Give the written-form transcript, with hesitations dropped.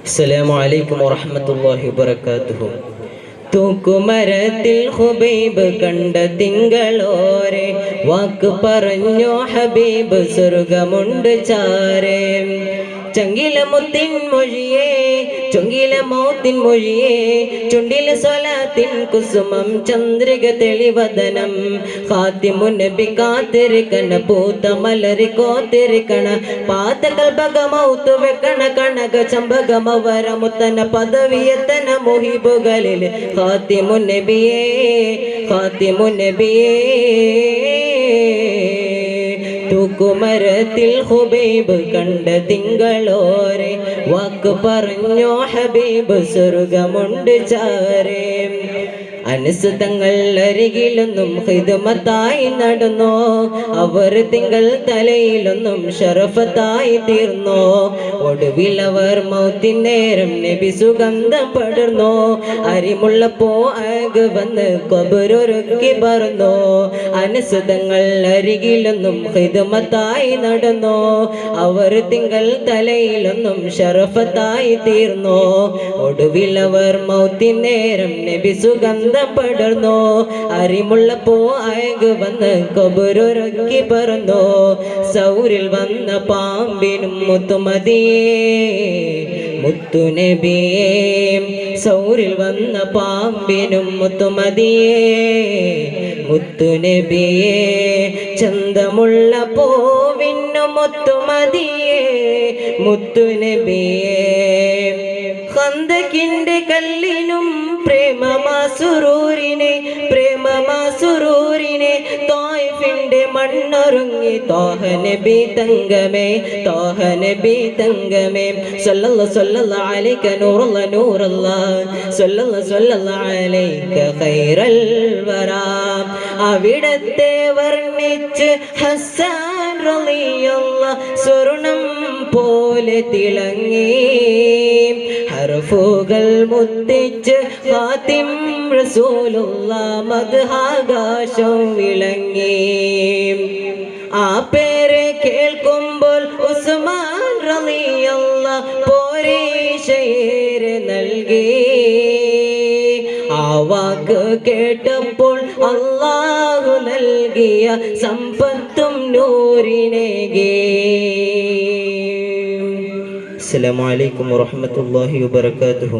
അസ്സലാമു അലൈക്കും വറഹ്മത്തുള്ളാഹി വബറകാതുഹു. തൂക്കുമരത്തിൽ ഹുബൈബ് കണ്ട തിങ്കളോരെ വാക്ക് പറഞ്ഞോ ഹബീബ് സ്വർഗമുണ്ട് ചാരേ. ചങ്കില മുത്തിൻ മൊഴിയേ ചൊങ്കില മൗത്തിൻ മൊഴിയേ ചുണ്ടില സ്വലാത്തിൻ കുസുമം ചന്ദ്രിക തെളിവദനം ഖാതിമുൻ നബി കാത്തിരിക്കണ പൂത്ത മലരി കോത്തിരിക്കണ പാത കൽബക മൗത്ത് വെക്കണ കണക ചമ്പകമ വരമുത്തന പദവിയത്തന മുഹിബുകളിൽ ഖാതിമുൻ നബിയേ ഖാതിമുൻ നബിയേ. തൂക്കുമരത്തിൽ ഹുബൈബ് കണ്ട തിങ്കളോരെ വാക്ക് പറഞ്ഞോ ഹബീബ് സ്വർഗമുണ്ട് ചാരേ. അനസ് തങ്ങൾ അരികിലൊന്നും ഹിദ്മത്തായി നടന്നോ അവർ തിങ്കൾ തലയിലൊന്നും ഷറഫത്തായി തീർന്നോ. ഒടുവിലവർ മൗത്തിൻ നേരം നബി സുഗന്ധം പടർന്നോ അരിമുള്ളപ്പോ അഴക് വന്ന് ഖബറൊരുക്കി പറന്നോ. അനസ് തങ്ങൾ അരികിലൊന്നും ഹിദ്മത്തായി നടന്നോ അവർ തിങ്കൾ തലയിലൊന്നും ഷറഫത്തായി തീർന്നോ. ഒടുവിലവർ മൗത്തിൻ നേരം നബി സുഗന്ധം പടർന്നോ അരിമുള്ളപ്പോ അഴക് വന്ന് ഖബറൊരുക്കി പറന്നോ. സൗരിൽ വന്ന പാമ്പിനും മുത്തുമതിയേ മുത്തുനബിയേ. സൗരിൽ വന്ന പാമ്പിനും മുത്തുമതിയേ മുത്തുനബിയേ. ചന്തമുള്ള പൂവിനും മുത്തുമതിയേ മുത്തുനബിയേ. ഖന്ദകിന്റെ കല്ലിനും പ്രേമമാസുരൂരിനെ പ്രേമമാസുരൂരിനെ തായിഫിന്റെ മണ്ണൊരുങ്ങി ത്വാഹ നബി തങ്കമേ ത്വാഹ നബി തങ്കമേ. സല്ലല്ലാഹു സല്ലല്ലാഹു അലൈക നൂറുല്ലാഹ് നൂറുല്ലാഹ് സല്ലല്ലാഹു സല്ലല്ലാഹു അലൈക ഖൈറൽ വറാ. അവിടത്തെ വർണ്ണിച്ച് ഹസ്സാൻ റളിയല്ലാഹു സ്വർണം പോലെ തിളങ്ങി ഹർഫുകൾ മുത്തിച്ച് ഖാതിം റസൂലുള്ളാഹ് മദ്ഹാകാശം വിളങ്ങി. ആ പേര് കേൾക്കുമ്പോൾ ഉസ്മാൻ റളിയല്ലാഹു പോരീശേര് നൽകി. ആ വാക്ക് കേട്ടപ്പോൾ അല്ലാഹു നൽകിയ സമ്പത്തും നൂറിനേകി. അസ്സലാമു അലൈക്കും വറഹ്മത്തുള്ളാഹി വബറകാതുഹു.